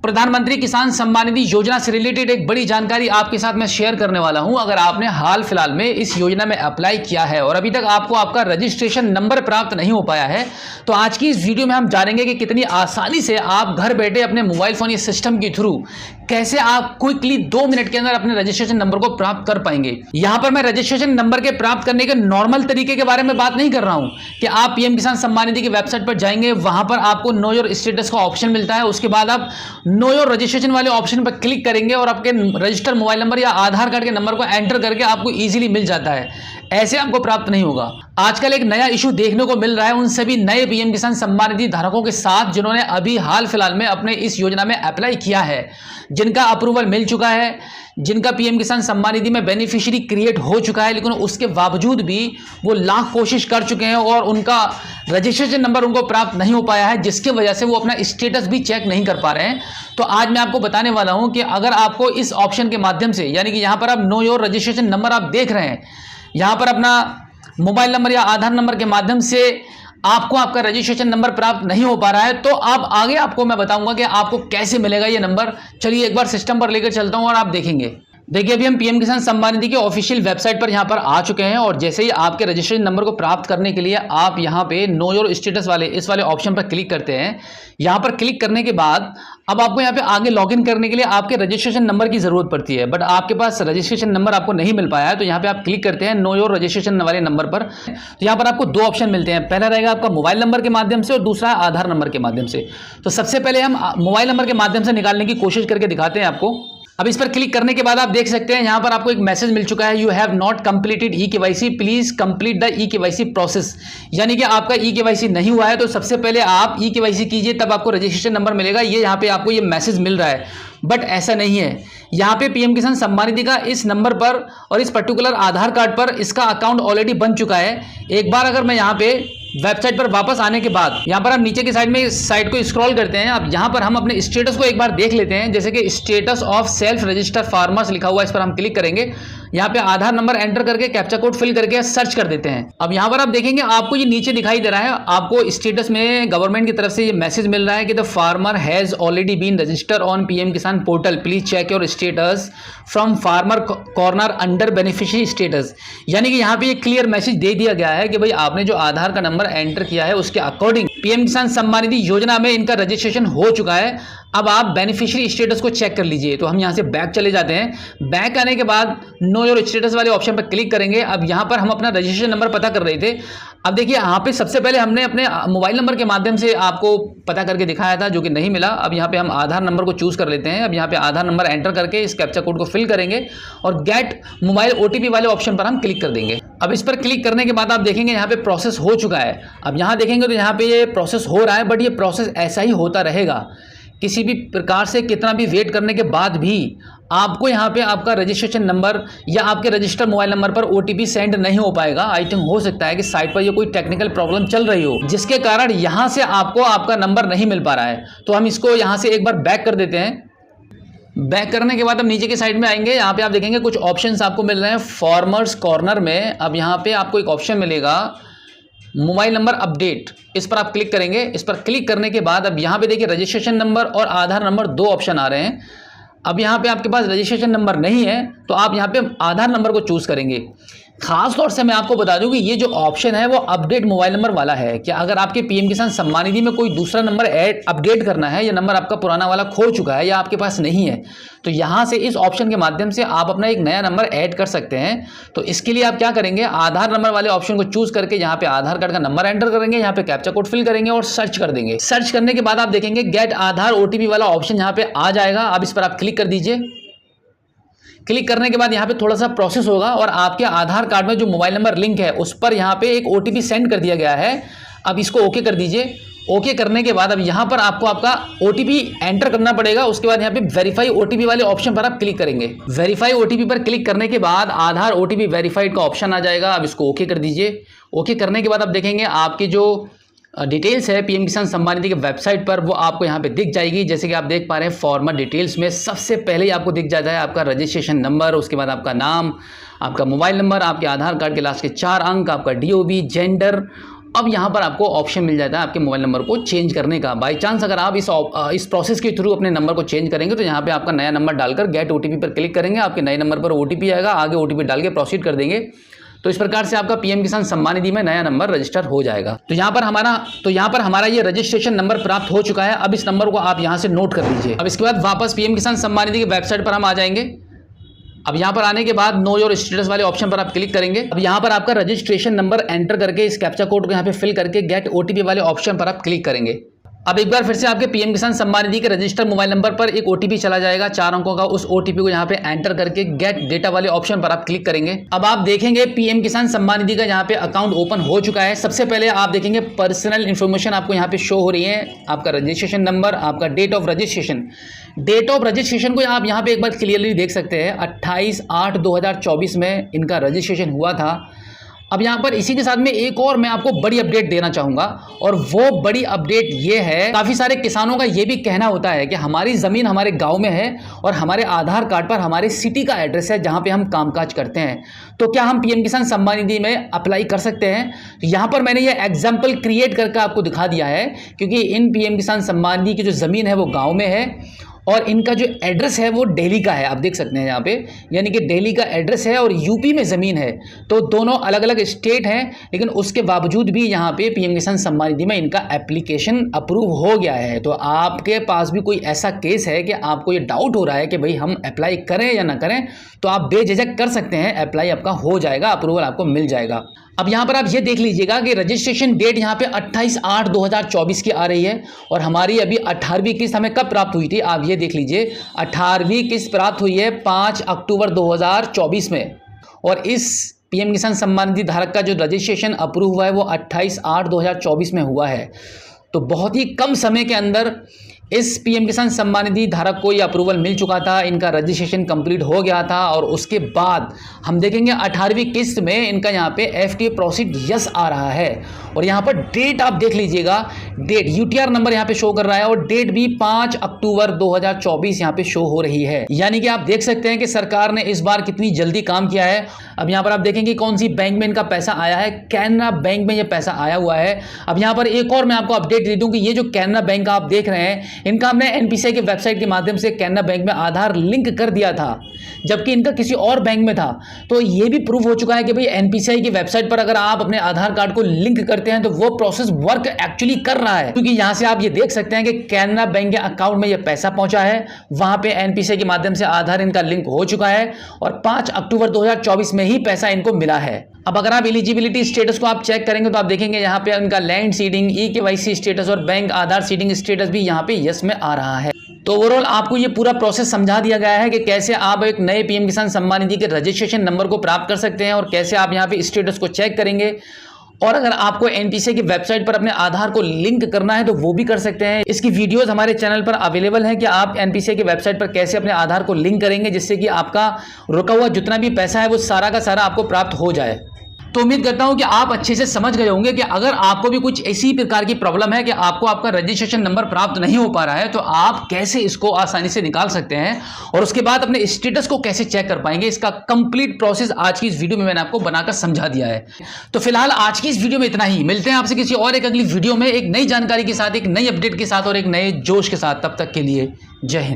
प्रधानमंत्री किसान सम्मान निधि योजना से रिलेटेड एक बड़ी जानकारी आपके साथ मैं शेयर करने वाला हूं। अगर आपने हाल फिलहाल में इस योजना में अप्लाई किया है और अभी तक आपको आपका रजिस्ट्रेशन नंबर प्राप्त नहीं हो पाया है, तो आज की इस वीडियो में हम जानेंगे कि कितनी आसानी से आप घर बैठे अपने मोबाइल फोन या सिस्टम के थ्रू कैसे आप क्विकली 2 मिनट के अंदर अपने रजिस्ट्रेशन नंबर को प्राप्त कर पाएंगे। यहां पर मैं रजिस्ट्रेशन नंबर के प्राप्त करने के नॉर्मल तरीके के बारे में बात नहीं कर रहा हूं कि आप पीएम किसान सम्मान निधि की वेबसाइट पर जाएंगे, वहां पर आपको नो योर स्टेटस का ऑप्शन मिलता है। उसके बाद आप नो योर रजिस्ट्रेशन वाले ऑप्शन पर क्लिक करेंगे और आपके रजिस्टर्ड मोबाइल नंबर या आधार कार्ड के नंबर को एंटर करके आपको इजीली मिल जाता है। ऐसे आपको प्राप्त नहीं होगा। आजकल एक नया इशू देखने को मिल रहा है उन सभी नए पीएम किसान सम्मान निधि धारकों के साथ जिन्होंने अभी हाल फिलहाल में अपने इस योजना में अप्लाई किया है, जिनका अप्रूवल मिल चुका है, जिनका पीएम किसान सम्मान निधि में बेनिफिशियरी क्रिएट हो चुका है, लेकिन उसके बावजूद भी वो लाख कोशिश कर चुके हैं और उनका रजिस्ट्रेशन नंबर उनको प्राप्त नहीं हो पाया है, जिसके वजह से वो अपना स्टेटस भी चेक नहीं कर पा रहे हैं। तो आज मैं आपको बताने वाला हूं कि अगर आपको इस ऑप्शन के माध्यम से, यानी कि यहां पर आप नो योर रजिस्ट्रेशन नंबर आप देख रहे हैं, यहां पर अपना मोबाइल नंबर या आधार नंबर के माध्यम से आपको आपका रजिस्ट्रेशन नंबर प्राप्त नहीं हो पा रहा है, तो अब आगे आपको मैं बताऊंगा कि आपको कैसे मिलेगा ये नंबर। चलिए एक बार सिस्टम पर लेकर चलता हूं और आप देखेंगे। देखिए अभी हम पीएम किसान सम्मान निधि के ऑफिशियल वेबसाइट पर यहाँ पर आ चुके हैं और जैसे ही आपके रजिस्ट्रेशन नंबर को प्राप्त करने के लिए आप यहाँ पे नो योर स्टेटस वाले इस वाले ऑप्शन पर क्लिक करते हैं। यहाँ पर क्लिक करने के बाद अब आपको यहाँ पे आगे लॉगिन करने के लिए आपके रजिस्ट्रेशन नंबर की जरूरत पड़ती है, बट आपके पास रजिस्ट्रेशन नंबर आपको नहीं मिल पाया है, तो यहाँ पे आप क्लिक करते हैं नो योर रजिस्ट्रेशन वाले नंबर पर। तो यहाँ पर आपको 2 ऑप्शन मिलते हैं, पहला रहेगा आपका मोबाइल नंबर के माध्यम से और दूसरा आधार नंबर के माध्यम से। तो सबसे पहले हम मोबाइल नंबर के माध्यम से निकालने की कोशिश करके दिखाते हैं आपको। अब इस पर क्लिक करने के बाद आप देख सकते हैं यहाँ पर आपको एक मैसेज मिल चुका है, you have not completed e KYC, please complete the e KYC process. यानी कि आपका ई केवाईसी नहीं हुआ है, तो सबसे पहले आप ई केवाईसी कीजिए, तब आपको रजिस्ट्रेशन नंबर मिलेगा। ये यहाँ पे आपको ये मैसेज मिल रहा है, बट ऐसा नहीं है। यहाँ पे पीएम किसान सम्मान निधि का इस नंबर पर और इस पर्टिकुलर आधार कार्ड पर इसका अकाउंट ऑलरेडी बन चुका है। एक बार अगर मैं यहाँ पे वेबसाइट पर वापस आने के बाद यहाँ पर हम नीचे की साइड में इस साइट को स्क्रॉल करते हैं। अब यहाँ पर हम अपने स्टेटस को एक बार देख लेते हैं, जैसे कि status of self registered farmers लिखा हुआ है, इस पर हम क्लिक करेंगे। यहाँ पे आधार नंबर एंटर करके कैप्चा कोड फिल करके सर्च कर देते हैं। अब यहाँ पर आप देखेंगे आपको ये नीचे दिखाई दे रहा है, आपको स्टेटस में गवर्नमेंट की तरफ से ये मैसेज मिल रहा है कि the farmer has already been registered on PM Kisan portal, please check your status from farmer corner under beneficiary status. यानी कि यहाँ पे ये क्लियर मैसेज दे दिया गया है कि भाई आपने जो आधार का नंबर एंटर किया है उसके अकॉर्डिंग पीएम किसान सम्मान निधि योजना में इनका रजिस्ट्रेशन हो चुका है। अब आप बेनिफिशियरी स्टेटस को चेक कर लीजिए। तो हम यहाँ से बैक चले जाते हैं। बैक आने के बाद नो योर स्टेटस वाले ऑप्शन पर क्लिक करेंगे। अब यहाँ पर हम अपना रजिस्ट्रेशन नंबर पता कर रहे थे। अब देखिए यहाँ पे सबसे पहले हमने अपने मोबाइल नंबर के माध्यम से आपको पता करके दिखाया था, जो कि नहीं मिला। अब यहाँ पे हम आधार नंबर को चूज कर लेते हैं। अब यहाँ पे आधार नंबर एंटर करके इस कैप्चा कोड को फिल करेंगे और गेट मोबाइल ओटीपी वाले ऑप्शन पर हम क्लिक कर देंगे। अब इस पर क्लिक करने के बाद आप देखेंगे यहाँ पे प्रोसेस हो चुका है। अब यहाँ देखेंगे तो यहाँ पे ये प्रोसेस हो रहा है, बट ये प्रोसेस ऐसा ही होता रहेगा। किसी भी प्रकार से कितना भी वेट करने के बाद भी आपको यहाँ पे आपका रजिस्ट्रेशन नंबर या आपके रजिस्टर्ड मोबाइल नंबर पर ओटीपी सेंड नहीं हो पाएगा। आई थिंक हो सकता है कि साइट पर ये कोई टेक्निकल प्रॉब्लम चल रही हो, जिसके कारण यहाँ से आपको आपका नंबर नहीं मिल पा रहा है। तो हम इसको यहाँ से एक बार बैक कर देते हैं। बैक करने के बाद हम नीचे की साइड में आएंगे। यहाँ पे आप देखेंगे कुछ ऑप्शंस आपको मिल रहे हैं फार्मर्स कॉर्नर में। अब यहाँ पे आपको एक ऑप्शन मिलेगा मोबाइल नंबर अपडेट, इस पर आप क्लिक करेंगे। इस पर क्लिक करने के बाद अब यहाँ पे देखिए रजिस्ट्रेशन नंबर और आधार नंबर 2 ऑप्शन आ रहे हैं। अब यहाँ पे आपके पास रजिस्ट्रेशन नंबर नहीं है, तो आप यहाँ पे आधार नंबर को चूज करेंगे। खास तौर से मैं आपको बता दूं कि ये जो ऑप्शन है वो अपडेट मोबाइल नंबर वाला है। कि अगर आपके पीएम किसान सम्मान निधि में कोई दूसरा नंबर अपडेट करना है, या नंबर आपका पुराना वाला खो चुका है या आपके पास नहीं है, तो यहाँ से इस ऑप्शन के माध्यम से आप अपना एक नया नंबर ऐड कर सकते हैं। तो इसके लिए आप क्या करेंगे, आधार नंबर वाले ऑप्शन को चूज करके यहाँ पे आधार कार्ड का नंबर एंटर करेंगे, यहाँ पे कैप्चा कोड फिल करेंगे और सर्च कर देंगे। सर्च करने के बाद आप देखेंगे गेट आधार ओटीपी वाला ऑप्शन यहाँ पे आ जाएगा। अब इस पर आप क्लिक कर दीजिए। क्लिक करने के बाद यहाँ पे थोड़ा सा प्रोसेस होगा और आपके आधार कार्ड में जो मोबाइल नंबर लिंक है उस पर यहाँ पे एक ओटीपी सेंड कर दिया गया है। अब इसको ओके कर दीजिए। ओके करने के बाद अब यहाँ पर आपको आपका ओटीपी एंटर करना पड़ेगा। उसके बाद यहाँ पे वेरीफाई ओटीपी वाले ऑप्शन पर आप क्लिक करेंगे। वेरीफाई ओटीपी पर क्लिक करने के बाद आधार ओटीपी वेरीफाइड का ऑप्शन आ जाएगा। अब इसको ओके कर दीजिए। ओके करने के बाद आप देखेंगे आपकी जो डिटेल्स है पीएम किसान सम्मान निधि की वेबसाइट पर वो आपको यहाँ पे दिख जाएगी। जैसे कि आप देख पा रहे हैं फॉर्मर डिटेल्स में सबसे पहले ही आपको दिख जाता है आपका रजिस्ट्रेशन नंबर, उसके बाद आपका नाम, आपका मोबाइल नंबर, आपके आधार कार्ड के लास्ट के 4 अंक, आपका डीओबी, जेंडर अब यहाँ पर आपको ऑप्शन मिल जाता है आपके मोबाइल नंबर को चेंज करने का। बाई चांस अगर आप इस प्रोसेस के थ्रू अपने नंबर को चेंज करेंगे तो यहाँ पे आपका नया नंबर डालकर गेट ओटीपी पर क्लिक करेंगे, आपके नए नंबर पर ओटीपी आएगा, आगे ओटीपी डाल के प्रोसीड कर देंगे। तो इस प्रकार से आपका पीएम किसान सम्मान निधि में नया नंबर रजिस्टर हो जाएगा। तो यहाँ पर हमारा ये रजिस्ट्रेशन नंबर प्राप्त हो चुका है। अब इस नंबर को आप यहाँ से नोट कर लीजिए। अब इसके बाद वापस पीएम किसान सम्मान निधि की वेबसाइट पर हम आ जाएंगे। अब यहाँ पर आने के बाद नो योर स्टेटस वाले ऑप्शन पर आप क्लिक करेंगे। अब यहाँ पर आपका रजिस्ट्रेशन नंबर एंटर करके इस कैप्चा कोड को यहाँ पे फिल करके गेट ओटीपी वाले ऑप्शन पर आप क्लिक करेंगे। अब एक बार फिर से आपके पीएम किसान सम्मान निधि के रजिस्टर्ड मोबाइल नंबर पर एक ओटीपी चला जाएगा 4 अंकों का। उस ओटीपी को यहाँ पे एंटर करके गेट डेटा वाले ऑप्शन पर आप क्लिक करेंगे। अब आप देखेंगे पीएम किसान सम्मान निधि का यहाँ पे अकाउंट ओपन हो चुका है। सबसे पहले आप देखेंगे पर्सनल इन्फॉर्मेशन आपको यहाँ पे शो हो रही है, आपका रजिस्ट्रेशन नंबर, आपका date of registration. Date of registration को आप यहाँ पे एक बार क्लियरली देख सकते हैं, 28/8/2024 में इनका रजिस्ट्रेशन हुआ था। अब यहाँ पर इसी के साथ में एक और मैं आपको बड़ी अपडेट देना चाहूँगा, और वो बड़ी अपडेट ये है, काफ़ी सारे किसानों का ये भी कहना होता है कि हमारी ज़मीन हमारे गांव में है और हमारे आधार कार्ड पर हमारे सिटी का एड्रेस है जहाँ पे हम कामकाज करते हैं, तो क्या हम पीएम किसान सम्मान निधि में अप्लाई कर सकते हैं? तो यहाँ पर मैंने ये एग्जाम्पल क्रिएट करके आपको दिखा दिया है, क्योंकि इन पीएम किसान सम्मान निधि की जो ज़मीन है वो गाँव में है और इनका जो एड्रेस है वो दिल्ली का है। आप देख सकते हैं यहाँ पे, यानी कि दिल्ली का एड्रेस है और यूपी में ज़मीन है। तो दोनों अलग अलग स्टेट हैं, लेकिन उसके बावजूद भी यहाँ पे पीएम किसान सम्मान निधि में इनका एप्लीकेशन अप्रूव हो गया है। तो आपके पास भी कोई ऐसा केस है कि आपको ये डाउट हो रहा है कि भाई हम अप्लाई करें या ना करें, तो आप बेझिझक कर सकते हैं, अप्लाई आपका हो जाएगा, अप्रूवल आपको मिल जाएगा। अब यहाँ पर आप ये देख लीजिएगा कि रजिस्ट्रेशन डेट यहाँ पे 28/8/2024 की आ रही है और हमारी अभी 18वीं किस्त हमें कब प्राप्त हुई थी, आप ये देख लीजिए। 18वीं किस्त प्राप्त हुई है 5 अक्टूबर 2024 में, और इस पीएम किसान सम्मान निधि धारक का जो रजिस्ट्रेशन अप्रूव हुआ है वो 28/8/2024 में हुआ है। तो बहुत ही कम समय के अंदर इस पीएम किसान सम्मान निधि धारक को ये अप्रूवल मिल चुका था, इनका रजिस्ट्रेशन कंप्लीट हो गया था। और उसके बाद हम देखेंगे 18वीं किस्त में इनका यहाँ पे एफटीए प्रोसीड यस आ रहा है। और यहाँ पर डेट आप देख लीजिएगा, डेट यूटीआर नंबर यहाँ पे शो कर रहा है और डेट भी 5 अक्टूबर 2024 यहाँ पे शो हो रही है। यानी कि आप देख सकते हैं कि सरकार ने इस बार कितनी जल्दी काम किया है। अब यहाँ पर आप देखेंगे कौन सी बैंक में इनका पैसा आया है, कैनरा बैंक में ये पैसा आया हुआ है। अब यहाँ पर एक और मैं आपको अपडेट दे दूँ कि ये जो कैनरा बैंक आप देख रहे हैं, इनका हमने एनपीसीआई के वेबसाइट के माध्यम से कैनरा बैंक में आधार लिंक कर दिया था, जबकि इनका किसी और बैंक में था। तो ये भी प्रूव हो चुका है कि भाई एनपीसीआई की वेबसाइट पर अगर आप अपने आधार कार्ड को लिंक करते हैं तो वो प्रोसेस वर्क एक्चुअली कर रहा है, क्योंकि यहाँ से आप ये देख सकते हैं कि कैनरा बैंक के अकाउंट में ये पैसा पहुंचा है, वहां पे एनपीसीआई के माध्यम से आधार इनका लिंक हो चुका है और 5 अक्टूबर 2024 में ही पैसा इनको मिला है। अब अगर आप एलिजिबिलिटी स्टेटस को आप चेक करेंगे तो आप देखेंगे यहाँ पे इनका लैंड सीडिंग, ई-केवाईसी स्टेटस और बैंक आधार सीडिंग स्टेटस भी यहाँ पे यस में आ रहा है। तो ओवरऑल आपको ये पूरा प्रोसेस समझा दिया गया है कि कैसे आप एक नए पीएम किसान सम्मान निधि के रजिस्ट्रेशन नंबर को प्राप्त कर सकते हैं और कैसे आप यहाँ पे स्टेटस को चेक करेंगे। और अगर आपको एनपीसीआई की वेबसाइट पर अपने आधार को लिंक करना है तो वो भी कर सकते हैं। इसकी वीडियोस हमारे चैनल पर अवेलेबल है कि आप एनपीसीआई की वेबसाइट पर कैसे अपने आधार को लिंक करेंगे, जिससे कि आपका रुका हुआ जितना भी पैसा है वो सारा का सारा आपको प्राप्त हो जाए। तो उम्मीद करता हूं कि आप अच्छे से समझ गए होंगे कि अगर आपको भी कुछ ऐसी प्रकार की प्रॉब्लम है कि आपको आपका रजिस्ट्रेशन नंबर प्राप्त नहीं हो पा रहा है, तो आप कैसे इसको आसानी से निकाल सकते हैं और उसके बाद अपने स्टेटस को कैसे चेक कर पाएंगे। इसका कंप्लीट प्रोसेस आज की इस वीडियो में मैंने आपको बनाकर समझा दिया है। तो फिलहाल आज की इस वीडियो में इतना ही। मिलते हैं आपसे किसी और एक अगली वीडियो में एक नई जानकारी के साथ, एक नई अपडेट के साथ और एक नए जोश के साथ। तब तक के लिए जय हिंद।